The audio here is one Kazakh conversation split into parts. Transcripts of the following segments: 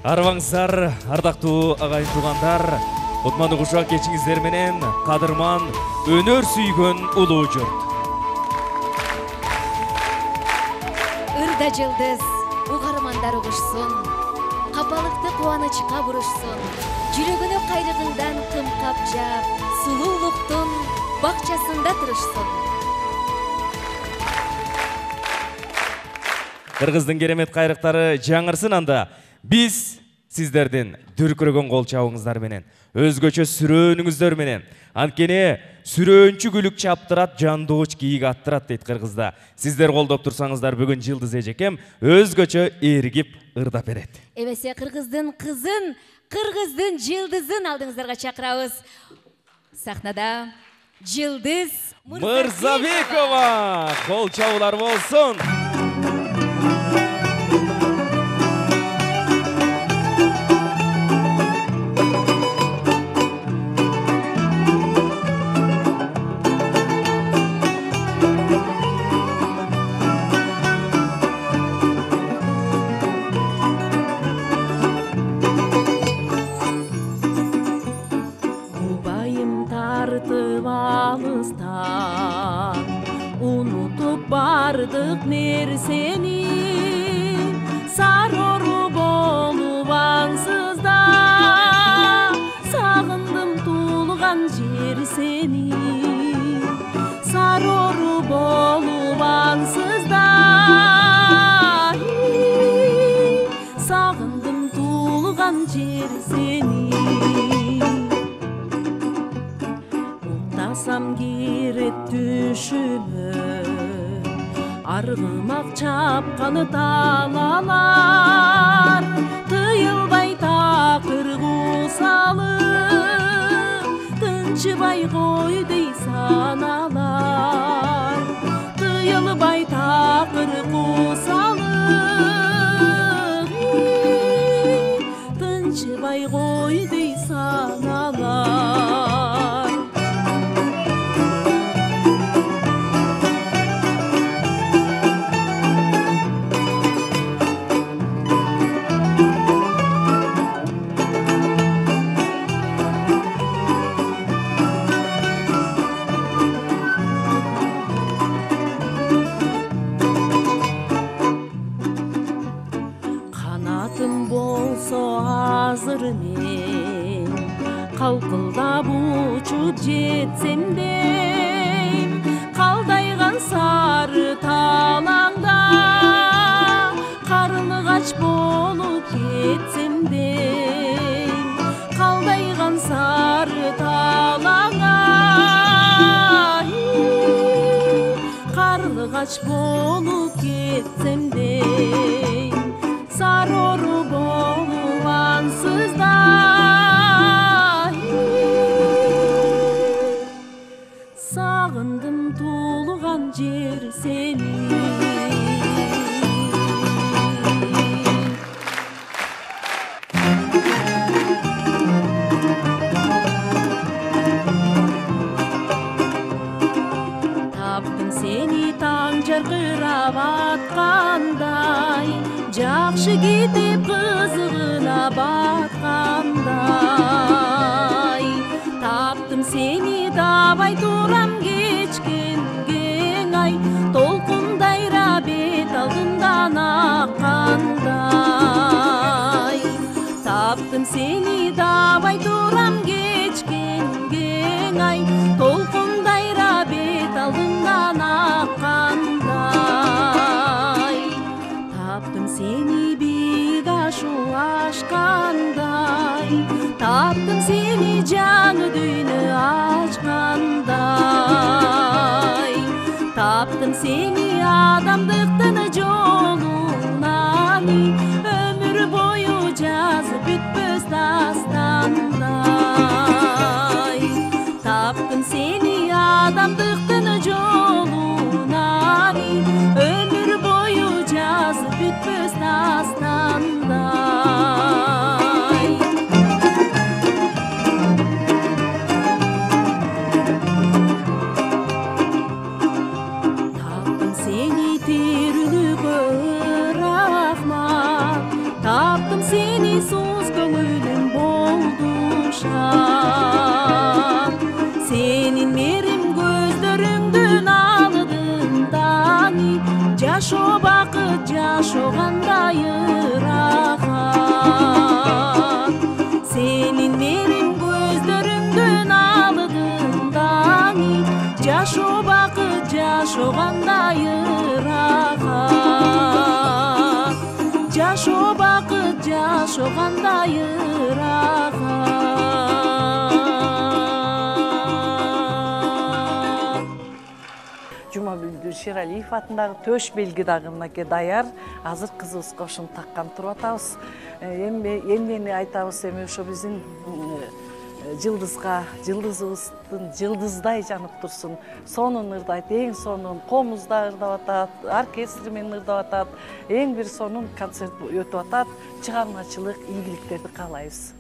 Арбаңыздар, ардактуу агайын туугандар, Отманы кушак кечиңиздер менен кадырман, өнөр сүйгөн улуу журт. Ырда жылдыз, угармандар угушсун, капалыкты кубанычка бурушсун, жүрөгүнө кайрыгындан кымкап жап, сулуулуктун бакчасында турушсун. Кыргыздын керемет кайрыктары жаңырсын анда. Биз сиздердин дүркүрөгөн кол чабыңыздар менен, өзгөчө сүрөөнүңүздөр менен, анткени сүрөөнчү күлүк чаптырат, жандооч кийик аттырат дейт кыргызда. Сиздер колдоп турсаңыздар, бүгүн Жылдыз эжекем өзгөчө эргип ырдап берет. Эбесе кыргыздын кызын, кыргыздын жылдызын алдыңыздарга чакырабыз. Сахнада Жылдыз Мырзабекова, кол чабуулар болсун. Унутуп бардык нерсени, сарору болуп ансызда, сагындым тулган жер сени, сарору болуп ансызда, сагындым тулган жер сени. Уктасам кирет түшүмө, аргымак чапканы талалар, тыйылбай такыр кусалып, тынчыбай кой дей саналар, тыйылбай такыр кусалып, тынчыбай кой дей саналар. Мен калкылдап учуп жетсем дейм, калдайган сары талаңда, карлыгач болуп кетсем дейм, калдайган сары талаңа, карлыгач болуп кетсем дейм, сарору болуп ансызда, сагындым тулган жер сени. Таптым сени таң жаркырап аткандай, жакшы кетип кызыгына баткандай. Таптым сени дабай турам кечкен кең ай, толкундайра бет алдымдан аккандай. Таптым сени дабай турам кечкен кең ай, толкундайра бет алдымдан аккандай. Таптым сени бик ашуу ашкандай, таптым сени жаңы дүйнө ачкандай. Таптым сени адамдыктын жолунан, өмүр бою жазып бүтпөс дастандай. Таптым сени адамдыктын жолунан, өмүр бою жазып бүтпөс дастандай. Таптым сени терүнү жашогандай ырахат сенин менин көздөрүңдүн алдындагы жашоо бакыт жашогандай ырахат жашоо бакыт жашогандай ырахат Жумабүлдү Шералиев атындагы төш белги дагы мынакей даяр. Азыр кызыбызга ошону таккан туруп атабыз. Эмнени айтабыз эми ошо биздин жылдызыбыздын жылдыздай жанып турсун. Сонун ырдайт, эң сонун комузда ырдап атат, оркестр менен ырдап атат. Эң бир сонун концерт өтүп атат. Чыгармачылык ийгиликтерди каалайбыз.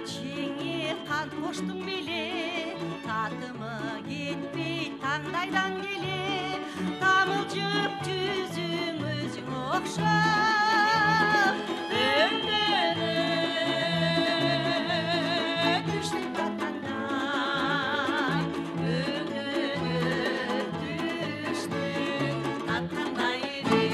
Чеңе қан қоштың беле, татымы кетпей таңдайдан келе, тамылжып жүзің өзің оқшап, өңденіп түштің татқандай, өңденіп түштің татқандай еді.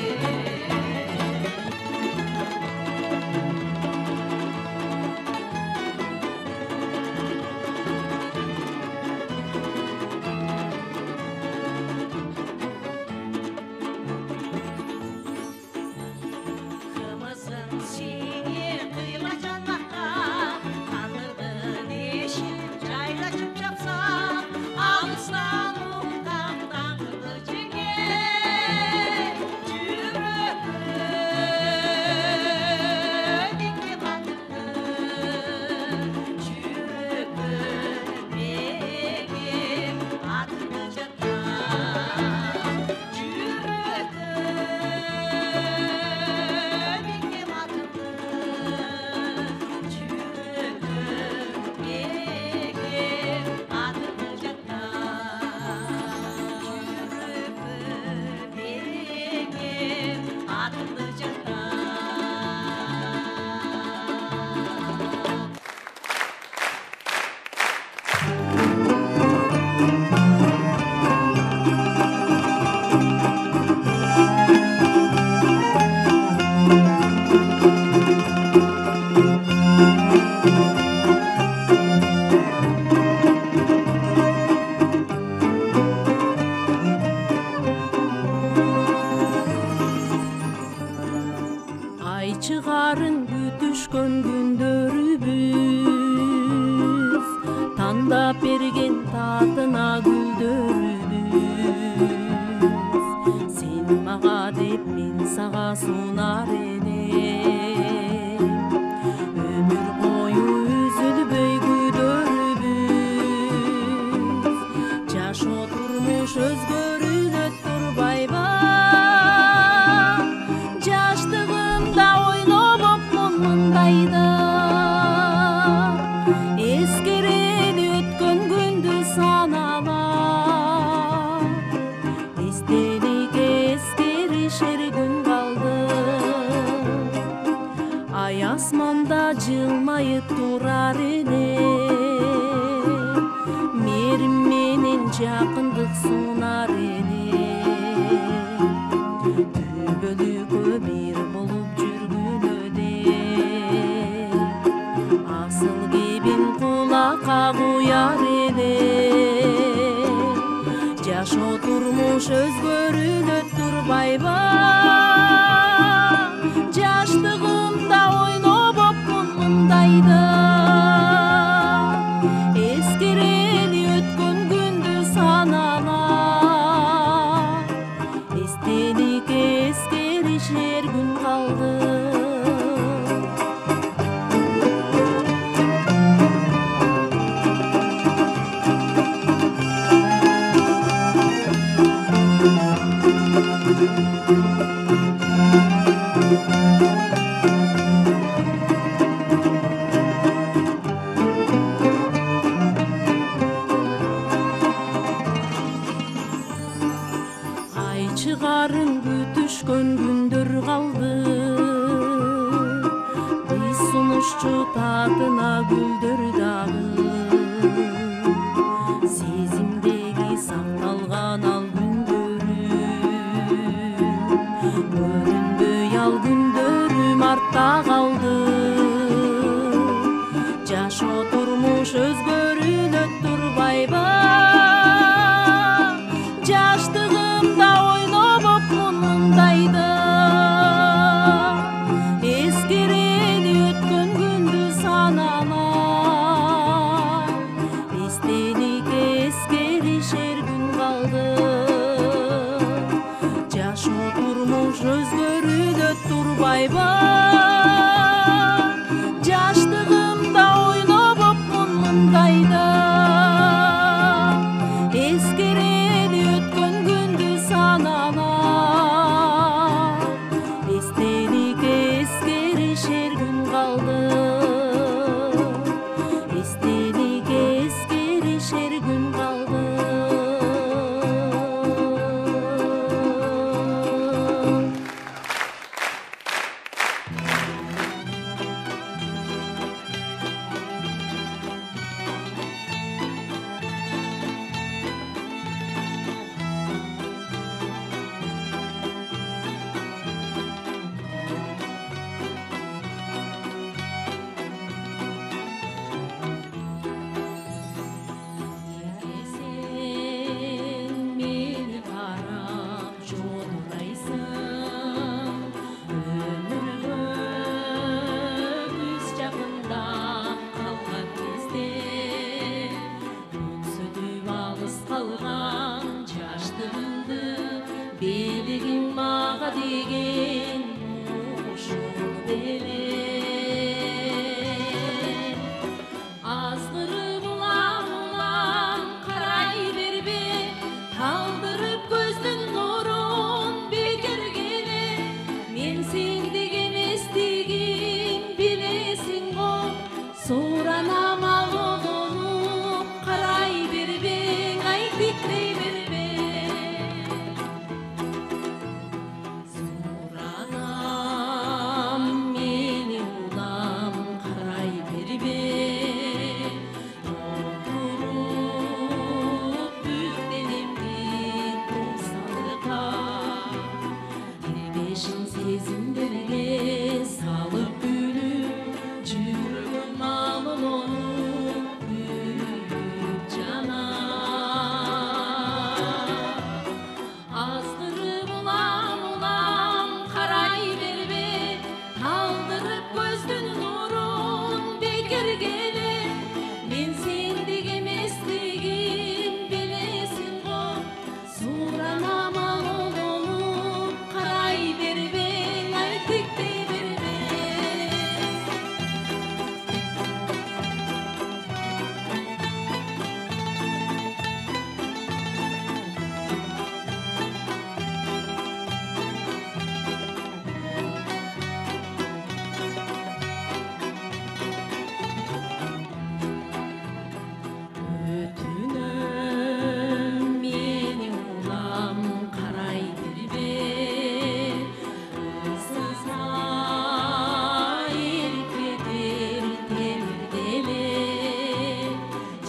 Çıgarın bütüşkön gündörübüz Tanda bergen tatına güldörübüz Sen mağa dep men sağa sunar edem Ömür boyu üzülböy güdörübüz Жашоо турмуш өзгөрүнө турбайбы Жаштыгымда ойлобопмун мындайды Эскерели өткөн күндү саналап Эстеликке эскеришер күн калды Ай асманда жылмайып турар эле Мерим менен жакындык сунар эле Түбөлүккө бир болуп жүргүнөдө Асыл кебин кулакка куяр эле Жашоо турмуш өзгөрүнө турбайбы Жаштыгымда ойлобопмун мындайды чыгарын күтүшкөн күндөр калды. Биз сунушчу татына гүлдөр дагы. Сезимдеги сакталган ал күндөрүм, көрүнбөй ал күндөрүм артта калды. Жашоо турмуш өзгөрүнөт турбайбы? Жаштыгымда ойноп мундайды. Эскерени өткөн күндү сананам. Эстеликке эскеришер күн калды. Жашоо турмуш өзгөрүнөт турбайбы? Жаштыгымда ойноп мундайды. Эскерени өткөн күндү сананам. Эстеликке эскеришер күн калды. Эстеликке эскеришер күн калды. Сен мени карап жолдурайсың. Өмүргө күз жакында калган кезде, өксүтүп алыс калган жаштыгымды, белгим мага деген ушул беле. Азгырып улам карай бербе, талдырып көздүн нурун бекергеле. Мен сендик эместигин билесиң го, суранам ал олонуп карай бербе, айтиктей бербе. Суранам мени улам карай бербе. Отуруп бүктенемди тосалга, ирбешин сезимдерге салып күлүп, жүрөгүм алынып күйүп жана. Азгырып улам карай бербе, талдырып көздүн нурун бекергеле. Мен сендик эместигин билесиң го, суранам ал олонуп карай бербе, айтиктей бербе. Өтүнөм мени улам карай бербе. Ысызга эрип кетер темирделе.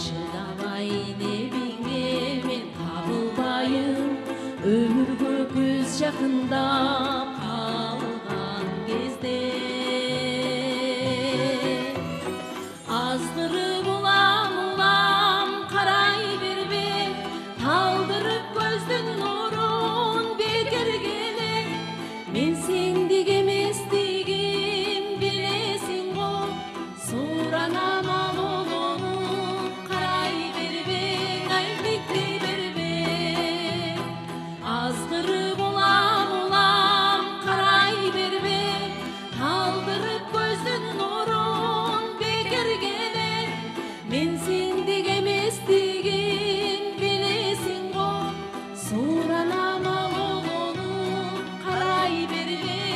Чыдабай небиңе мен табылбайым, өмүргө күз жакында калган кезде. Азгырып улам карай бербе, талдырып көздүн нурун бекергеле. Мен сендик эместигин билесиң го, суранам ал олонуп карай бербе, айтиктей бербе. Азгырып улам карай бербе, талдырып көздүн нурун бекергеле. Мен сендик эместигин билесиң го, суранам ал олонуп карай бербе,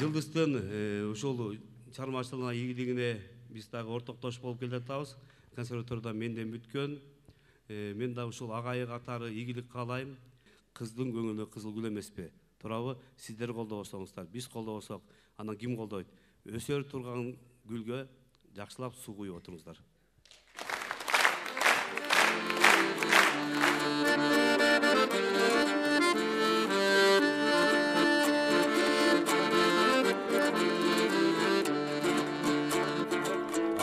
Жылдыздын ушул чыгармачылыгына ийгилигине биз дагы ортоктош болуп келатабыз. Консерваторияда менден бүткөн. Мен да ушул агайы катары ийгилик каалайм. Кыздын көңүлү кызыл гүл эмеспи? Туурабы? Сиздер колдобосоңуздар, биз колдобосок, анан ким колдойт? Өсөр турган гүлгө жакшылап суу куюп отуруңуздар.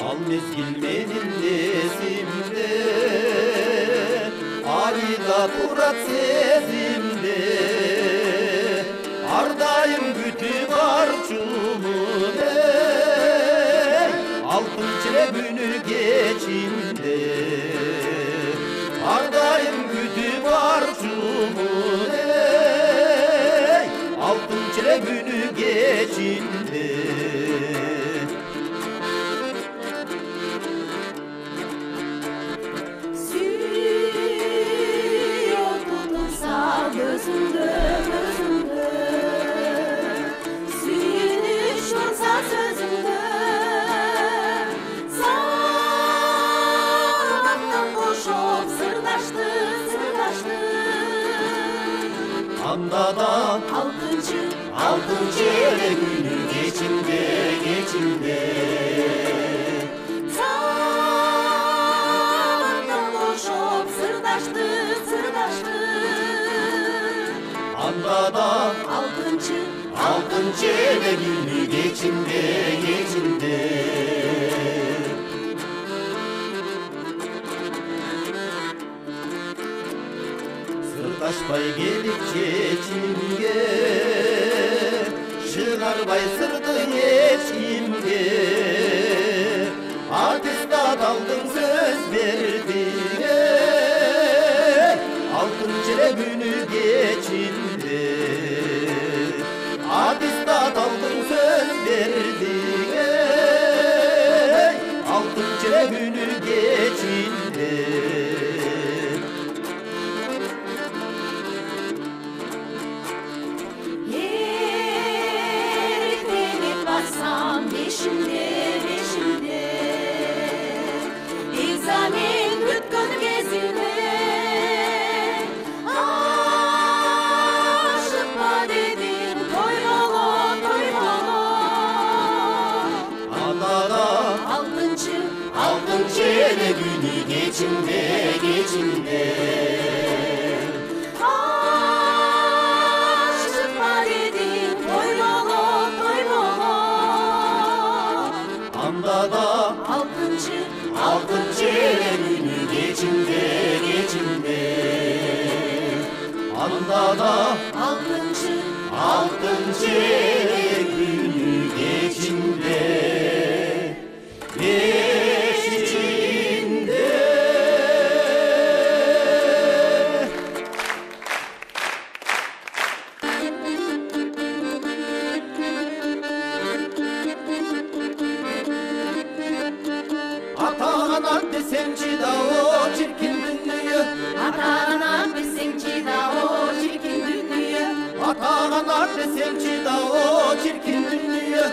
Al mezgil benim desimde, Alida turat sezimde, Ardayım kütüp arçumun ey, Altın çilebünü geçimde, Ardayım kütüp arçumun ey, Altın çilebünü geçimde. Gözümde, gözümde Suyunuş olsa sözümde Sağlıktan koşup sırdaştı, sırdaştı Andadan altıncı ele günü geçimde, geçimde Sağlıktan koşup sırdaştı, sırdaştı Andadan altıncı ele günü geçimde, geçimde Sırdaşpay gelip çeçimge Şığarbay sırdı geçimge Artista daldın söz verdin ey Altıncı günü geçimde Artista daldın söz verdin ey Altıncı günü geçimde Beşimde, beşimde İzamin bütkün gezinde Aşıkma dedin toymalı, toymalı Anada altıncı ele günü geçimde, geçimde Aşıkma dedin toymalı, toymalı Andada altıncı ele günü geçimde, geçimde Andada altıncı ele günü geçimde, geçimde Atağanan desemci da o çirkin dünyayı Atağanan desemci da o çirkin dünyayı Atağanan desemci da o çirkin dünyayı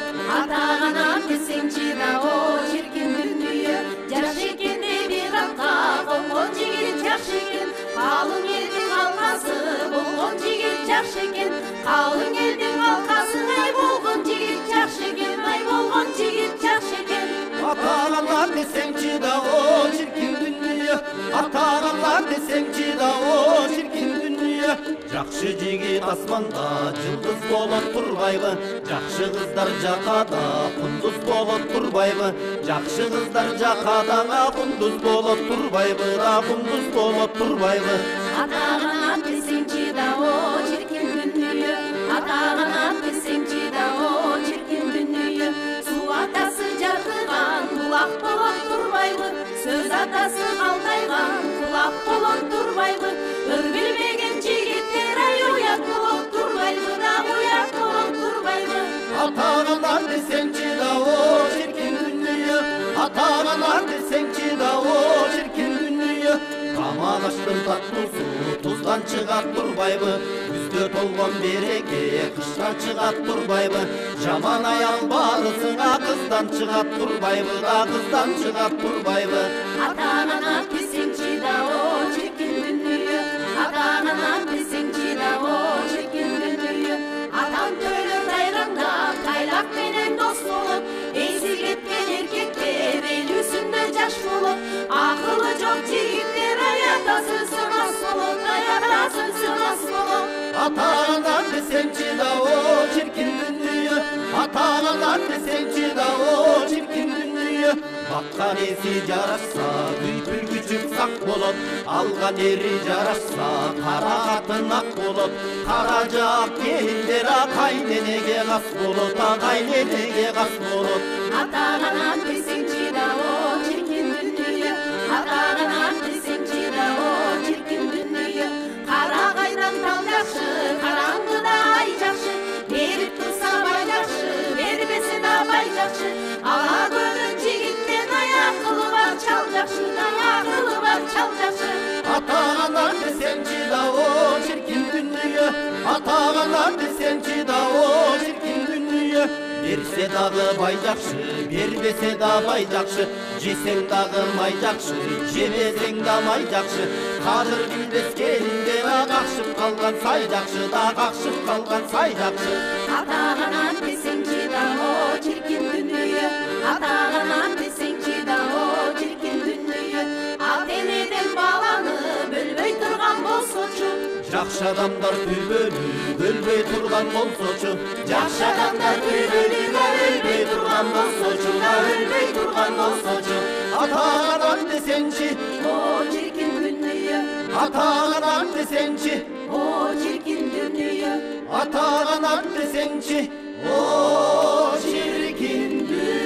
Atağanan desemci da o çirkin dünyayı Жақшекенде bir атқа болған жігіт жақсы екен Қалың елдің алқасы болған жігіт жақсы екен Қалың елдің алқасы ай болған жігіт жақсы екен Ай болған жігіт жақсы екен Atağanan desemci da o çirkin dünya Atağanan desemci da o çirkin dünya Жақшы жигит асманда жылдыз болот турбайбы Жақшы кыздар жакада кундуз болот турбайбы Жақшы кыздар жакада кундуз болот турбайбы кундуз болот турбайбы Атағанат десеңші да о чиркин дүние Атағанат десеңші да о чиркин дүние Су атасы жарқыған бұлақ болот турбайбы Сөз атасы қалтайған бұлақ болот турбайбы Өр билбеген жигиттер ай уят болот турбайбы Да уят болот турбайбы Атағанат десеңші да о чиркин дүние Атағанат десеңші да о чиркин дүние Таң Ағаштың таттусу тұздан шығат тұрбайбы, күзде толған береке қыштан шығат тұрбайбы. Жаман аял барысыңа қыздан шығат тұрбайбы, да қыздан шығат тұрбайбы. Атағана десеңші да о шіркін дүние, атағана десеңші да о шіркін дүние. Атам төлі тайраңда тайлақ менен дос болып, есі кеткен еркектер ел үстінде жаш болып, ақылы жоқ жігіттер аята сөзі мас болып, аята сөзі мас болып. Атағана десеңші да о шіркін дүние, атағана десеңші да о шіркін дүние. Баққан есі жарашса, күйпіл күшік сақ болып, алған ері жарашса, қара қатын ақ болып, қара жақ келіндер қайненеге қас болып, қайненеге қас болып. Атағана десеңші да о шіркін дүние, атағана десеңші да о шіркін дүние. Қара қайдан тал жақшы, қараңғыда ай жақшы, беріп тұрса бай жақшы, бербесе да бай жақшы. Ала көрін жігіттен аяқылы бар чал жақшы, аяқылы бар чал жақшы. Атағана десеңші да о шіркін дүние, атағана десеңші да о шіркін дүние. Берсе дағы бай жақшы, бербесе да бай жақшы, жесең дағы май жақшы, жемесең да май жақшы. Қазір күлдес келіндер қақшып қалған сай жақшы, да қақшып қалған сай жақшы. Атағана десеңші да о шіркін дүние, атағана десеңші да о шіркін дүние. Ат енеден баланы бөлбей тұрған болсочу, Жақшы адамдар төбөлі өлбей тұрған болсочу, жақсы адамдар төбөлі өлбей тұрған болсочу, өлбей тұрған болсочу. атағана десеңші, О шіркін дүние, атағана десеңші, о шіркін дүние. атағана десеңші, о шіркін дүние.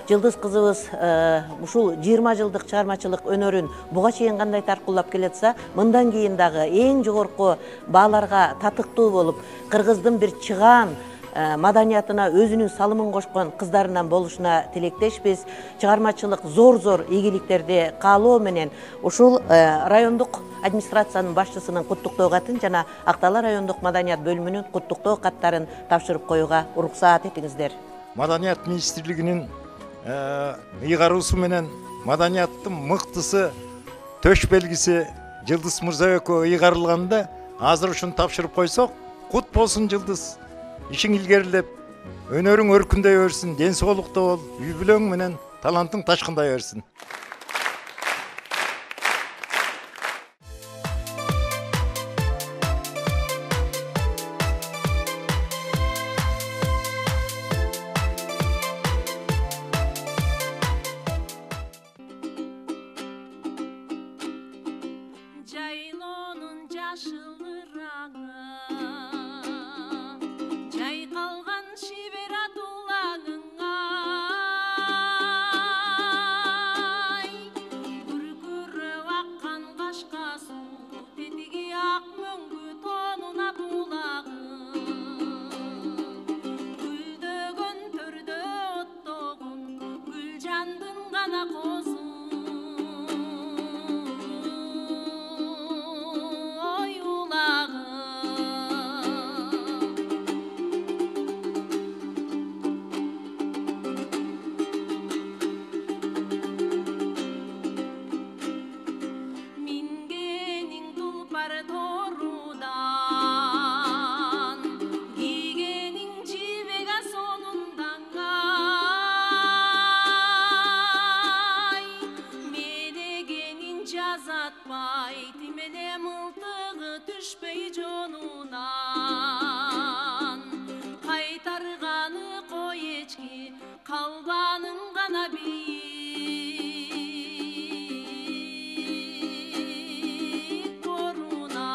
Жылдыз кызыбыз ушул 20 жылдык чыгармачылык өнөрүн буга чейин кандай таркуулап келатса, мындан кийин дагы эң жогорку бааларга татыктуу болуп, кыргыздын бир чыгаан маданиятына өзүнүн салымын кошкон кыздарынан болушуна тилектешпиз. Чыгармачылык зор ийгиликтерди каалоо менен ушул райондук администрациянын башчысынын куттуктоо катын жана Актала райондук маданият бөлүмүнүн куттуктоо каттарын тапшырып коюуга уруксаат этиңиздер. Маданият министрлигинин ыйгаруусу менен маданияттын мыктысы төш белгиси Жылдыз Мырзабекова ыйгарылганда азыр ушуну тапшырып койсок, кут болсун Жылдыз. Ишиң илгерилеп, өнөрүң өркүндөй берсин, ден соолукта бол, үй бүлөң менен талантың ташкындай берсин. Жайлонун жашыл ыраңы, жайкалган шибер атуулаңың-ай. Күркүрөп аккан кашка суу, тетиги ак мөңгү тонуна булагың. Гүлдөгөн төрдө оттогун, гүлжандын гана козу. Жазатпай тимене мылтыгы түшпей жонунан, кайтарганы кой эчки, калбанын гана бийик корунан.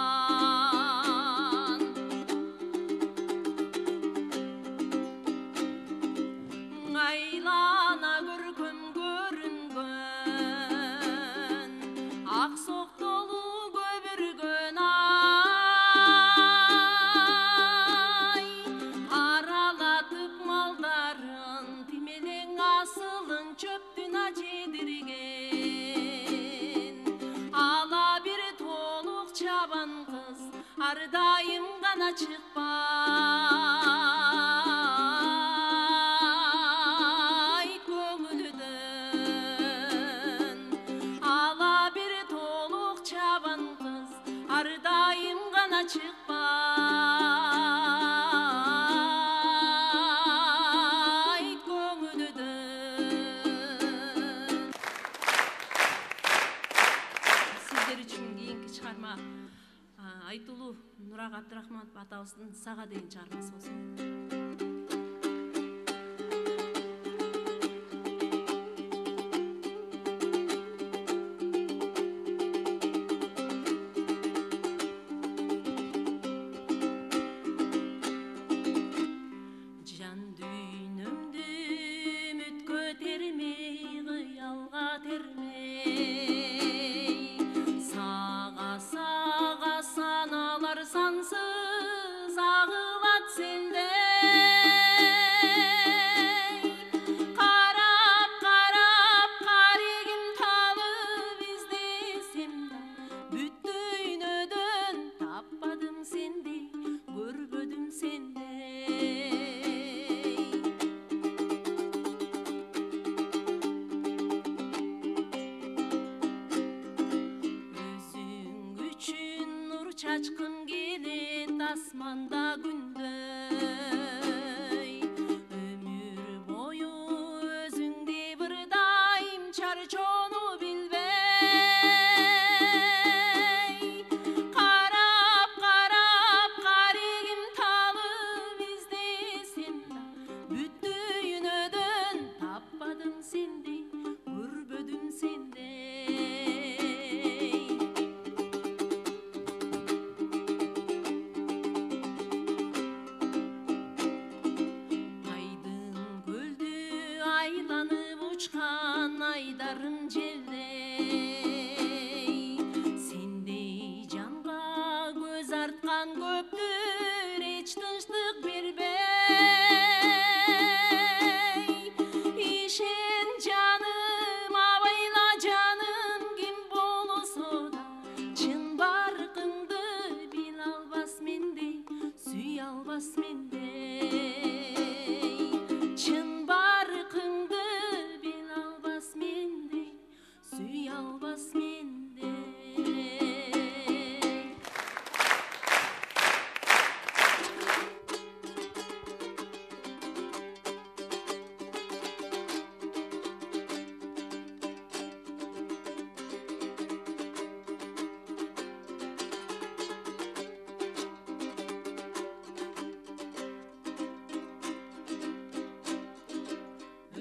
Айлана көркөм көрүнгөн, ак соктолу көбүргөн ай. ар дайым гана чыкпай көңүлүдөн ала бир толук чабан кыз ар дайым гана чыкпай көңүлүдөн. Сиздер үчүн кийинки чыгарма Айтулуу Нурак Абдырахманов атабыздын сага деген чыгармасы болсун. Жан дүйнөмдү үмүткө термей, кыялга термей, сага саналар сансыз агылат сендей. Карап карегим талып издесем да, бүт дүйнөдөн таппадым сендей, көрбөдүм сендей. Чачкын келет асманда күндөй, өмүр бою өзүңдү бир дайым чарчоону билбей. Карап карегим талып издесем да, бүт дүйнөдөн таппадым сендей, көрбөдүм сендей. Айдарым желдей, сендей жанга көз арткан көптүр эч тынчтык бербей. Ишен жаным, абайла жаным, ким болсо да чын баркыңды биле албас мендей, сүйө албас мендей. Чын баркыңды биле албас мендей, сүйө албас мендей.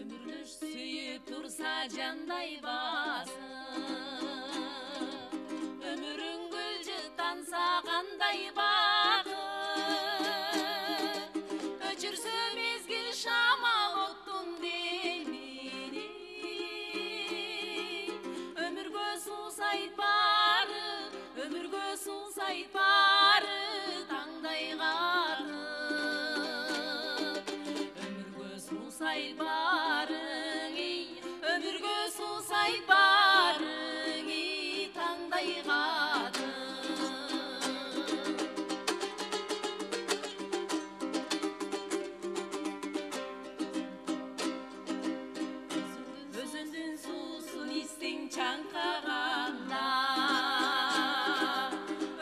Өмүрдөш сүйүп турса жандай басып, өмүрүң гүлжытанса кандай бакыт. Өчүрсө мезгил шамал оттун демини, өмүргө суусайт бары, өмүргө суусайт бары таңдай катып. Өмүргө суусайт барың, өмүргө суусайт барың, таңдай катып. Өзүндүн суусун ичсең чаңкаганда,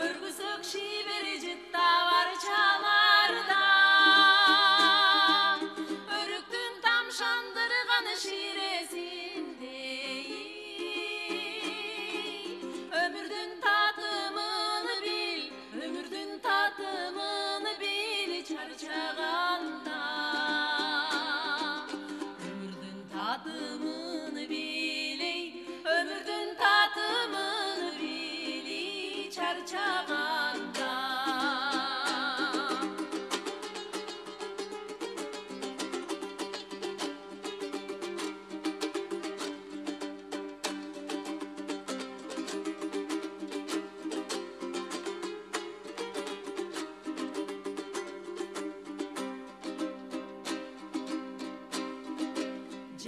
өргүсөк шибер жытта барчаларда. Өрүктүн тамшандырган ширесиндей, өмүрдүн татымын бил, өмүрдүн татымын бил чарчаганда. Өмүрдүн татымын билей, өмүрдүн татымын били чарчаганда.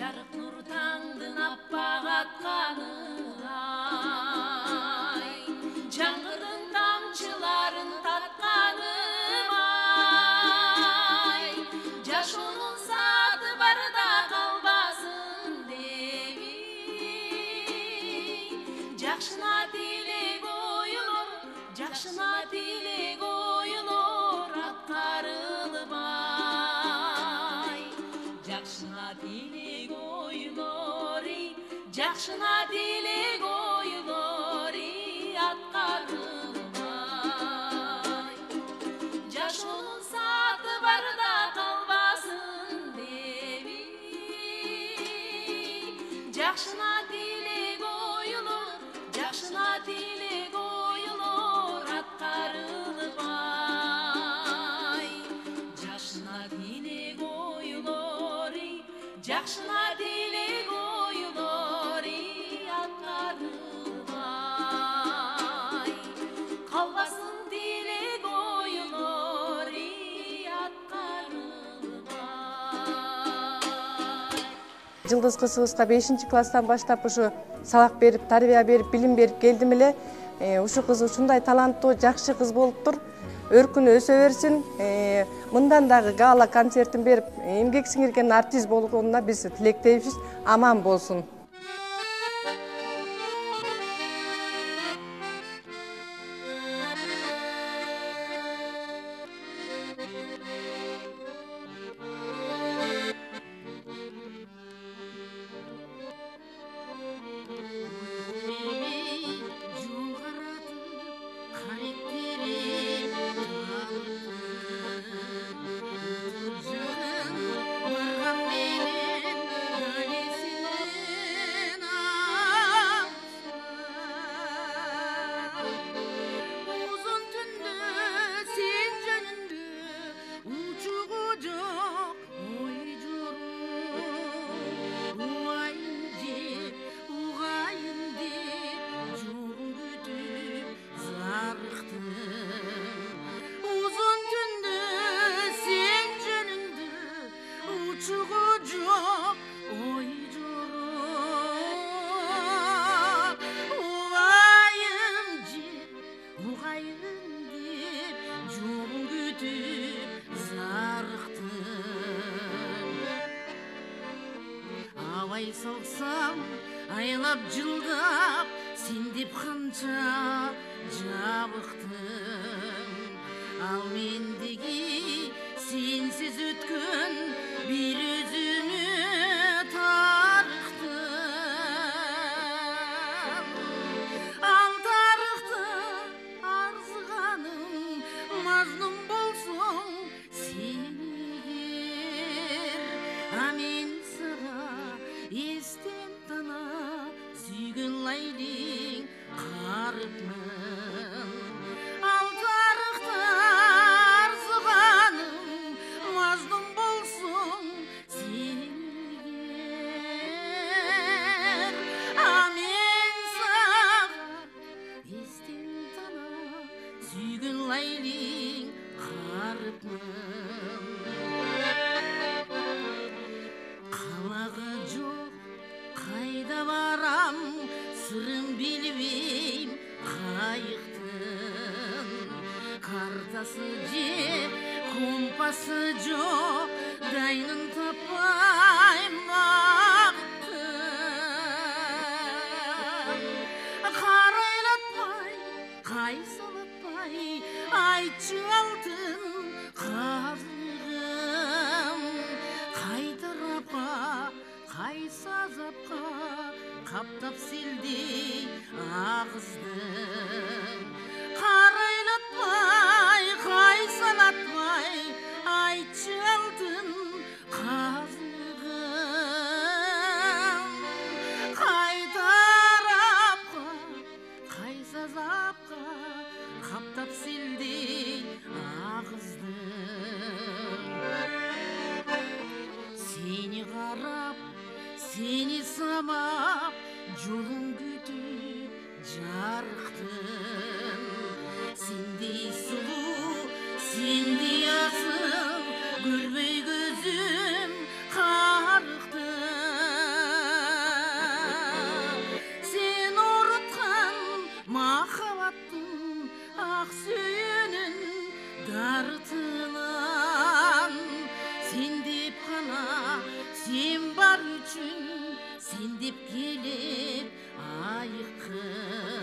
Жарык нур таңдын аппак атканы ай, жаңгырдын тамчыларын тат жакшына тилек оюлор, жакшына тилек оюлор аткарылбай. Жакшына тилек оюлор, жакшына тилек оюлор аткарылбай. Жашоонун сааты барда калбасын деби, жакшына тилек оюлор, жакшына тилек оюлор аткарылбай. Жакшына тилек оюлор, жакшына тилек оюлор аткарылбай. Калбасын тилек оюлор аткарылбай. Жылдыз кызыбызга 5-класстан баштап ушу сабак берип, тарбия берип, билим берип келдим эле. Ушу кыз ушундай таланттуу, жакшы кыз болуптур. Өркүнү өсө берсин. Мындан дагы гала концертин берип, эмгек сиңирген артист болгонуна биз тилектейбиз. Аман болсун. Абай салсам, айлап жылдап, сен деп қанша жабықтым. Ал мендегі сенсіз өткен бір өзіңі тарықтым. Ал тарықты арзығаным, мазлум болсың сен егер. Амен естен тана сүйген лайдың қарыпмын. Ал тарықты арзығаным, мазлум болсың сен егер. Амен саға естен тана сүйген лайдың қарыпмын. Қалағы жоқ, қайда барам, сырым білбейм қайықтың. Картасы жеп, компасы жоқ, дайнын таппайм бағыттың. Қарайлатпай, қайсалатпай, айтшы алтын қазығым. Қай тарапқа, қай сазапқа, қаптап селдей ағыздың. Қарайлатпай, қайсалатпай, айтшы алтын қазығым. Қай тарапқа, қай сазапқа, қаптап селдей ағыздың. Сені қарап, сені самап, жолын күтіп жарықтым. Сендей сұлу, сендей асыл, көрмей көзім қарықтым. Сен орытқан махаббаттың ақ сүйенін дарытынан. Сен деп қана, сен бар үшін, сен деп келіп айыққым.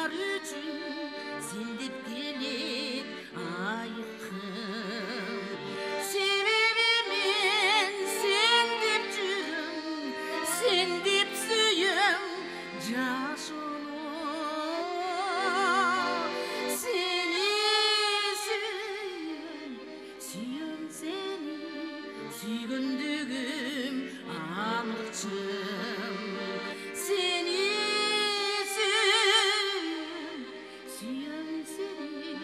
бар үчүн сен деп келет айкын себеби мен сен деп жүрөм сен деп сүйөм жашоону сени сүйөм сени сүйгөндүгүм анык чын сени сүйөм сүйөм сени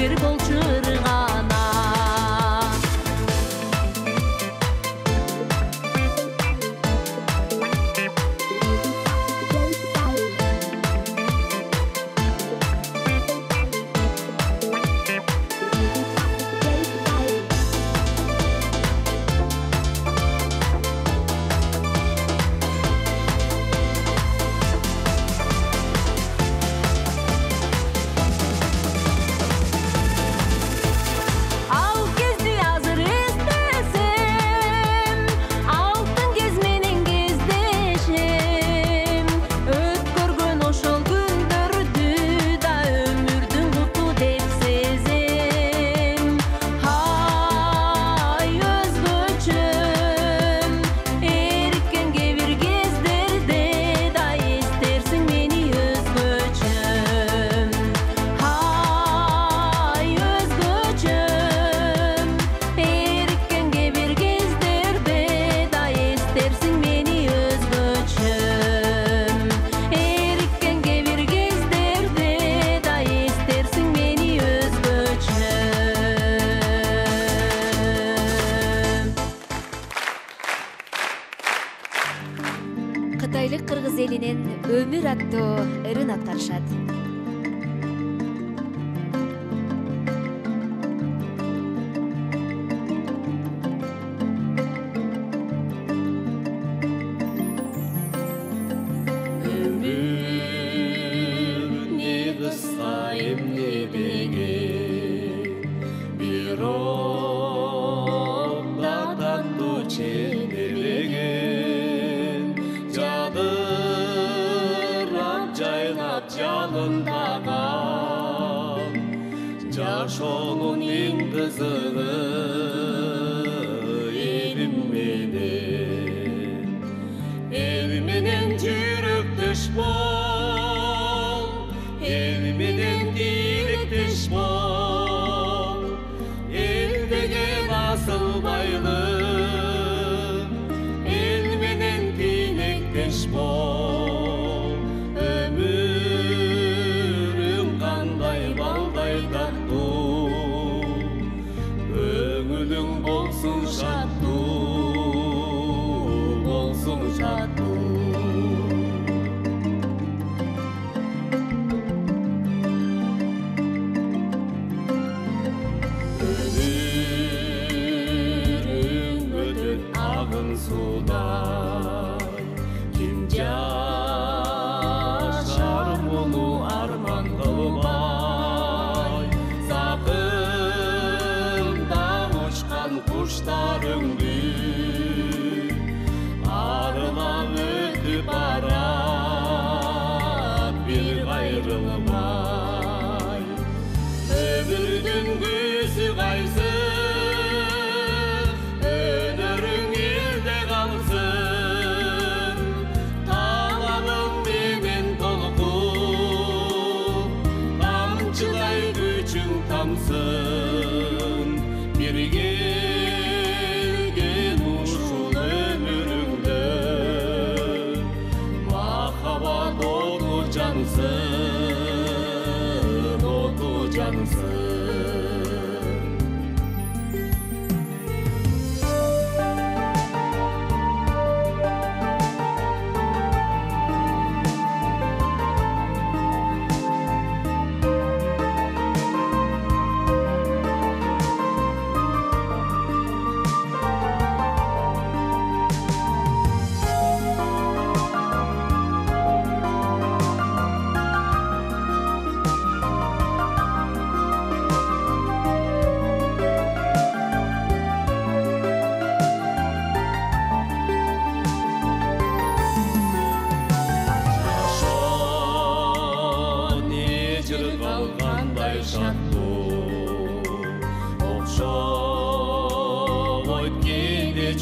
жер болчу ыргана. Кытайлык кыргыз элинин өмүр аттуу ырын аткарышат. Жашоонун эң кызыгы элим менен жүрөктөш бол, эл менен тилектеш бол, эл деген асыл байлык, эл менен тилектеш бол, өмүрүң кандай балдай таттуу, көңүлүң болсун шаттуу, болсун шаттуу. Өмүрүң өтөт агын судай, ким жашар муну арман кылбай, сакында учкан куштарыңды арылап өтүп барат бир кайрылмай. Өмүрдүн көзү кайсы, өнөрүң элде калсын, талабың менен толкуп, тамчылай күчүң тамсын, бир келген ушул өмүрүңдө махаббат оту жансын, оту жансын.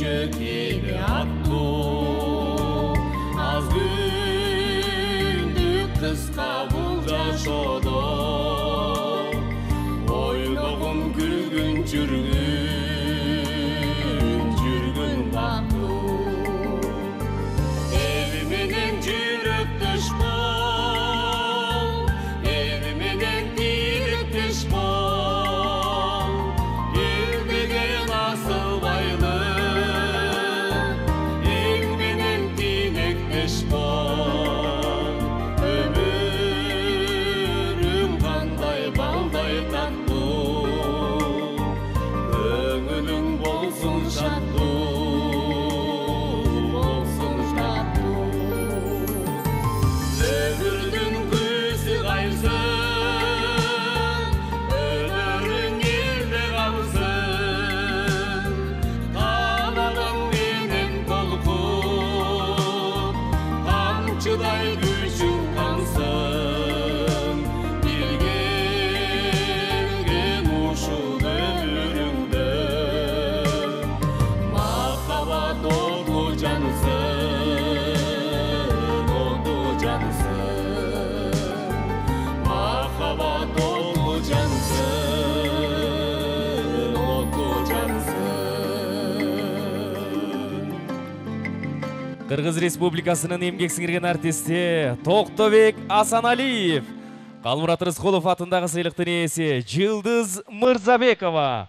Келе аттуу, аз күндүк кыска бул жашоодо, ойлогон күлгүн жүргүн бактуу. Эл менен жүрөктөш бол, эл менен тилектеш бол, Кыргыз Республикасынын эмгек сиңирген артисти Токтобек Асаналиев, Калмурат Рыскулов атындагы сыйлыктын ээси Жылдыз Мырзабекова.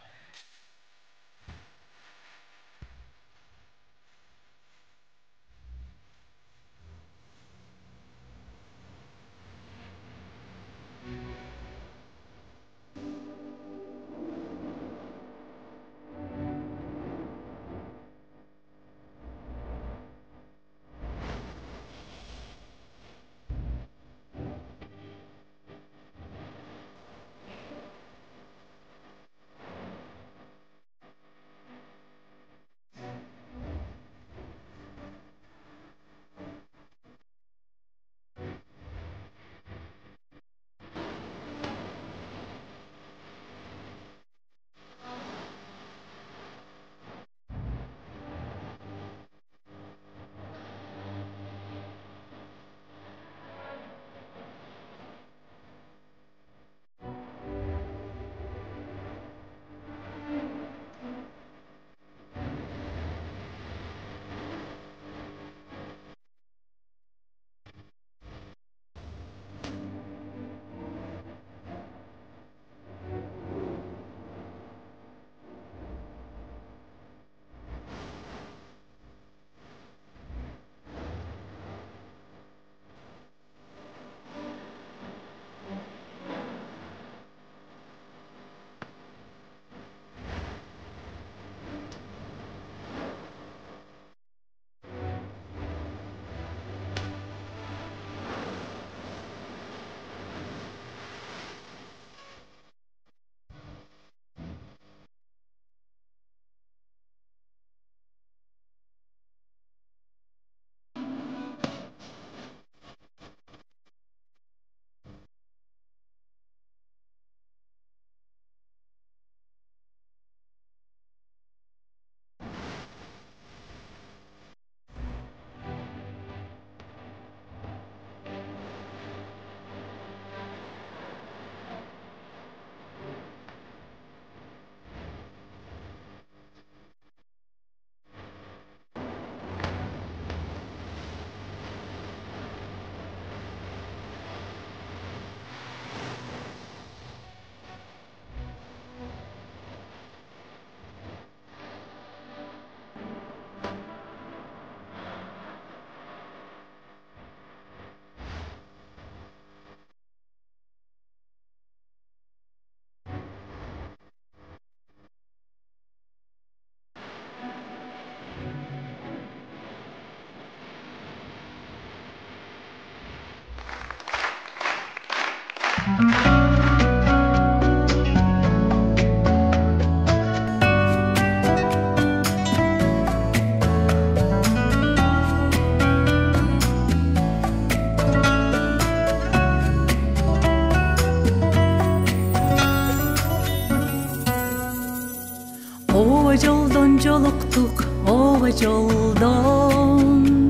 Ova joldan joluktuk, ova joldan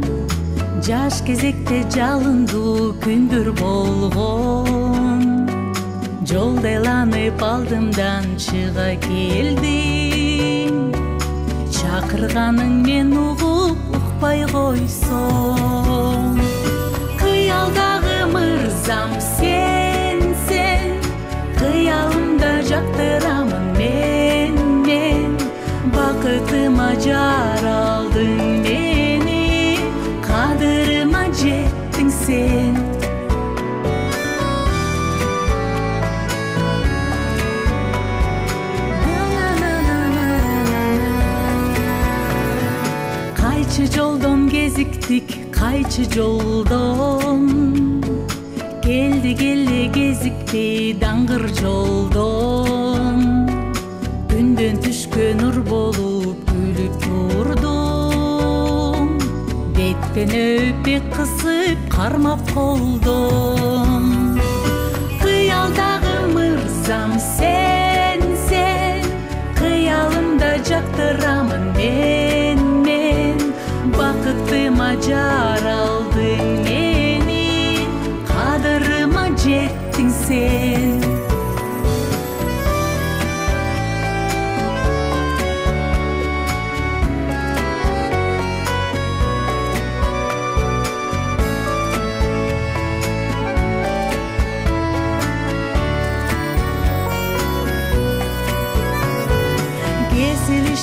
Жаш кезекте жалынду күндүр болгон Жолда айланып алдымдан чыга келдим Чакырганың мен угуп укпай койсом Кыялдагы мырзам сен Кыялымда жактырамын мен Бакытыма жаралдың мени Кадырыма жеттің сен Кайчы жолдон кезиктик, кайчы жолдон Келди кезикти даңгыр жолдон Күндөн түшкөн нур болуп күлүп турдум Беттен өпек кысып кармап колдум Кыялдагы мырзам сен Кыялымда жактырамын мен Бакытыма жаралдың мени Кадырыма жеттің сен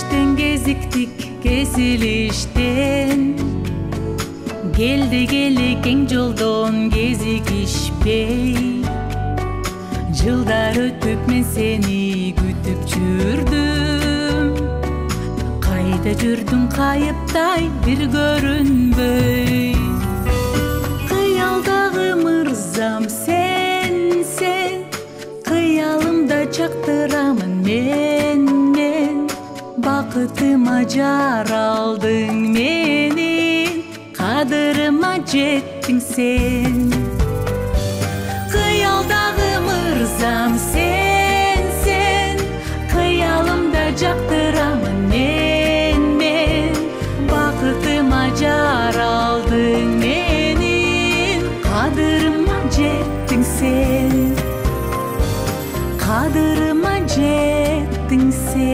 Kesilişten geziktik, kesilişten Geldi geli keng joldan gezikişpey Жылдар өтүп мен сени күтүп жүрдүм Кайда жүрдүң кайыптай бир көрүнбөй Кыялдагы мырзам сен Кыялымда чактырамын мен Бакытыма жар алдың менин Кадырыма жеттиң сен Kıyaldagı mırzam sen Kıyalımda jaktıramın men Bakıtıma jar aldın menin Kadırıma jettin sen Kadırıma jettin sen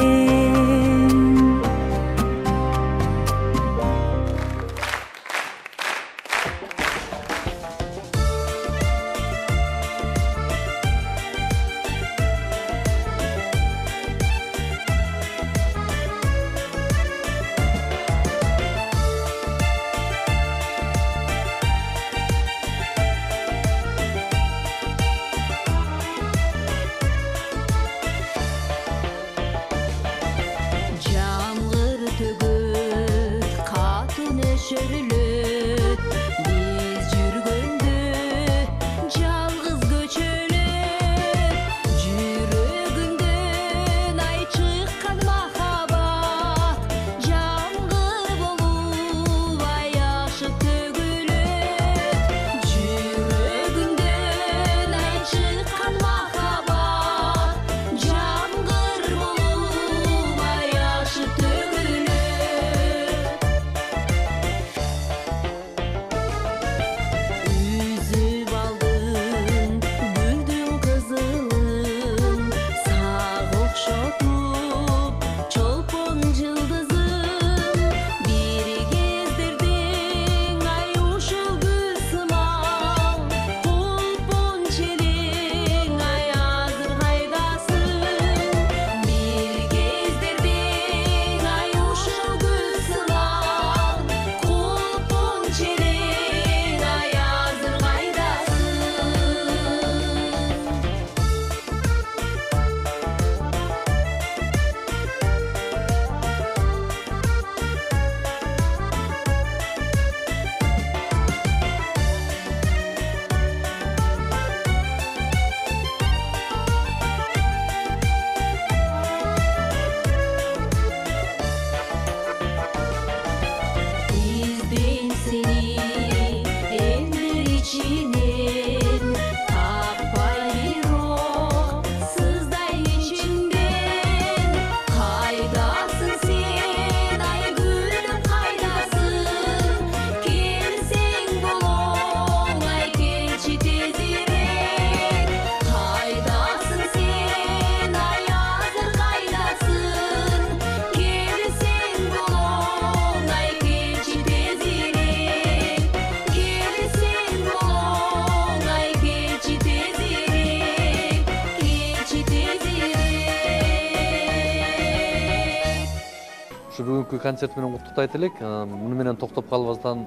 бүгүнкү концерт менен куттуктайт элек. Муну менен токтоп калбастан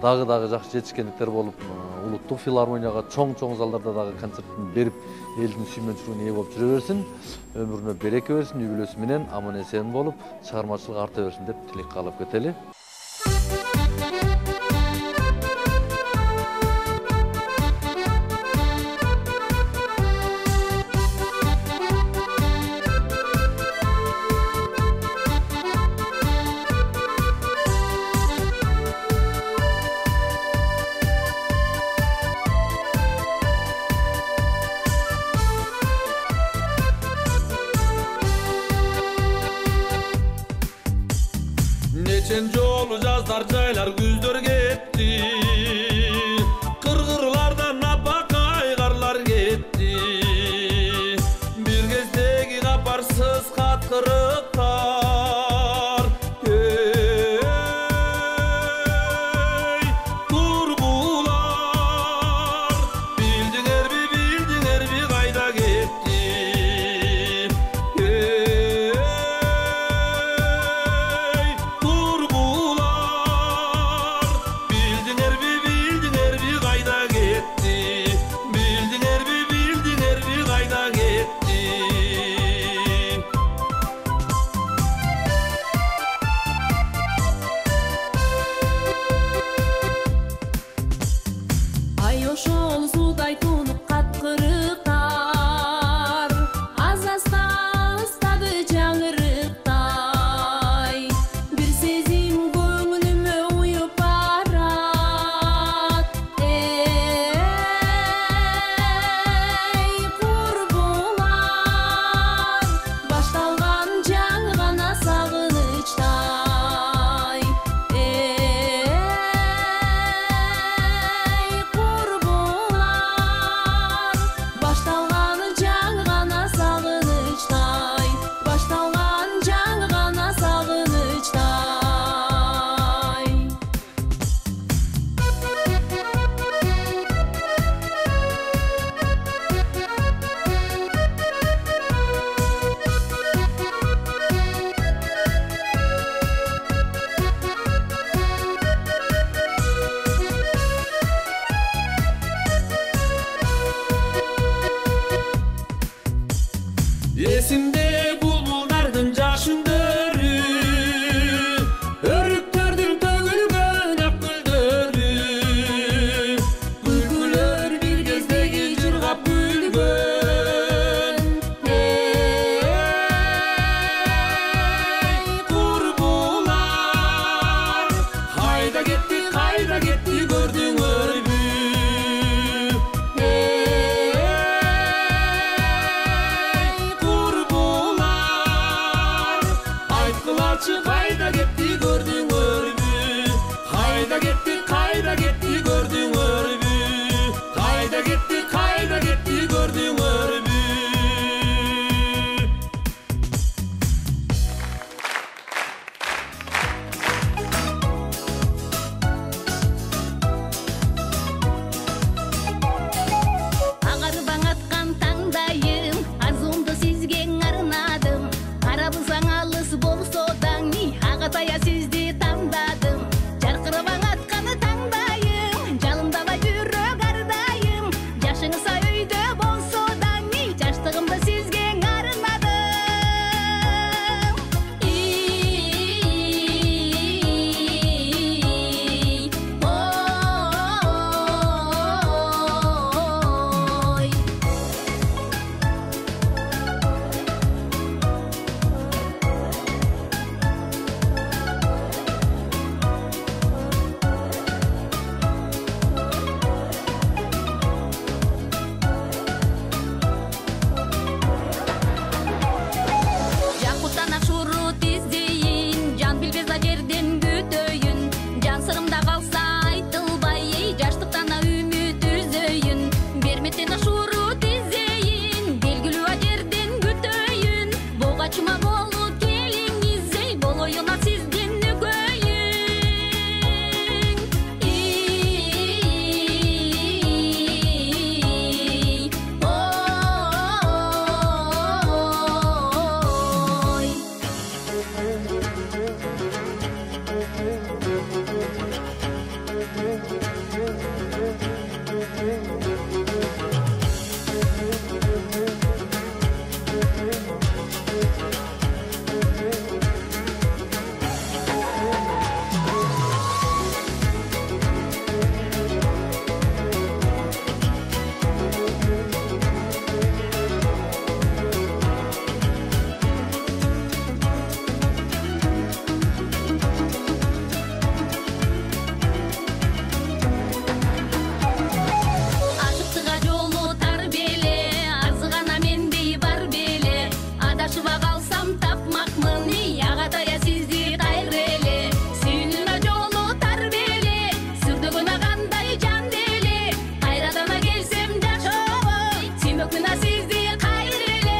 дагы жакшы жетишкендиктер болуп, улуттук филармонияга чоң залдарда дагы концертин берип, элдин сүймөнчүлүгүнө ээ болуп жүрө берсин. Өмүрүнө береке берсин, үй бүлөсү менен аман эсен болуп, чыгармачылык арта берсин деп тилек каалап кетели. Geçen yolu жаздар жайлар күздөр кетти, кыргырлардан апакай карлар кетти. Бир кездеги капарсыз каткырыктар, тургулар, билдиңерби кайда кетти. Esimde bulbullardın jаш ündörü, örüktörдүн төгүлгөн ак гүлдөрү. Күлгүлөр бир кездеги жыргап күлгөн. Курбулар кайда кетти көрдүңөрбү? Kayda gitti gördün örgü, kayda gitti gördün örgü, kayda gitti gördün örgü. Ağarıban atkan tangdayım, arzumdu sizge arnadım. Arabızan alыс bolso dаңи, ағатая сізді таңдадым. Жарқырабан атқаны таңдайым, жалындала жүрек ардайым. Жашыңыза өйді болсо даңи, жаштығымды сізге арнадым. Жақұттан ақшурут іздейін, жан білбез жерден күтөйін. Жан сырымда қалса айтылбай, жаштықтан үміт үзөйін. Берметтен ақшурут іздейін, белгілі жерден күтөйін. Боғачыма болып келің іздей, бол ойына сізден үкөйін. Ашықтыға жолу тар беле, арзығана мендей бар беле. Адашыва қалсам тапмақмын, ағатая сізді қайреле. Сүйінуна жолу тар беле, сүрдігіна қандай жан деле. Қайрадана келсем жашоғой, сүймекміна сізді қайреле.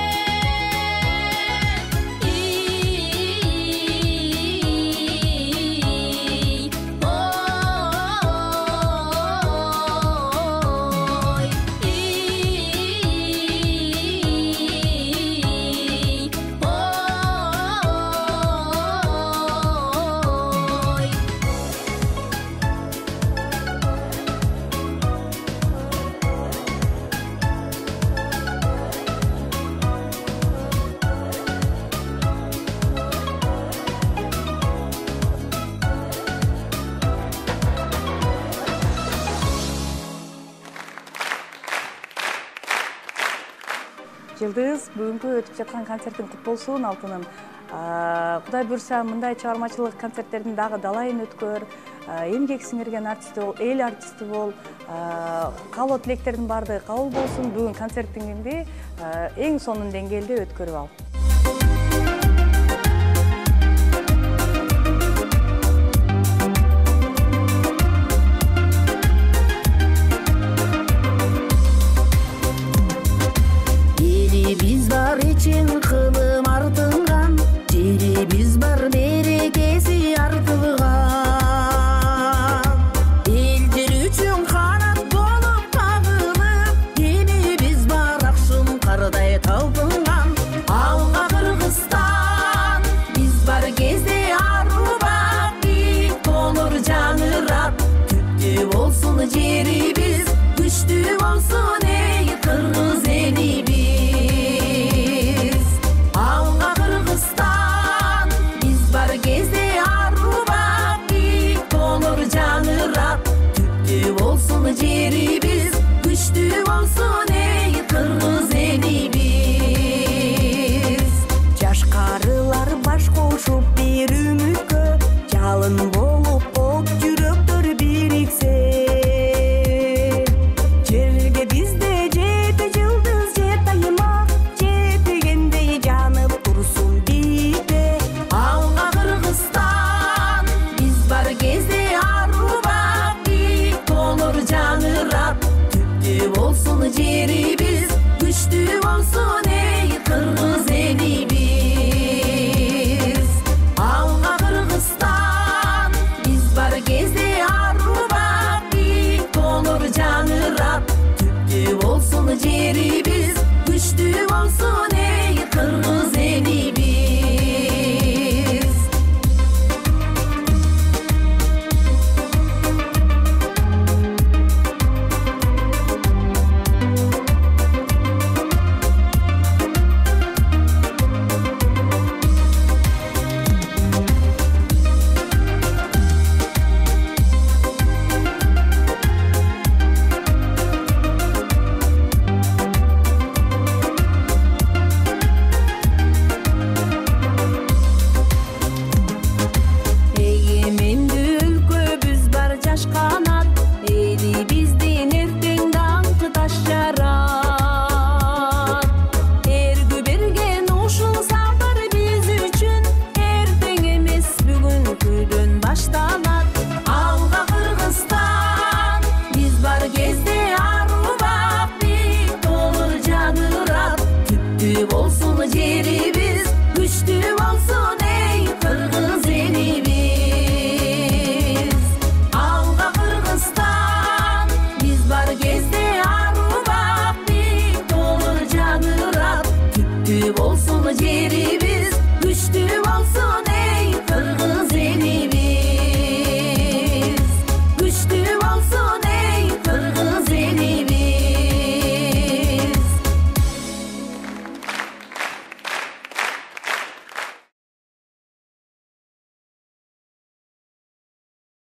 Жылдыз бүгүнкү өтүп жаткан концерттин кут болсун алтыным. Кудай буйрса мындай чыгармачылык концерттердин дагы далайын өткөр. Эмгек сиңирген артисти бол, эл артисти бол. Каалоо тилектердин баардыгы кабыл болсун. Бүгүн концерттиңди эң сонун деңгээлде өткөрүп ал.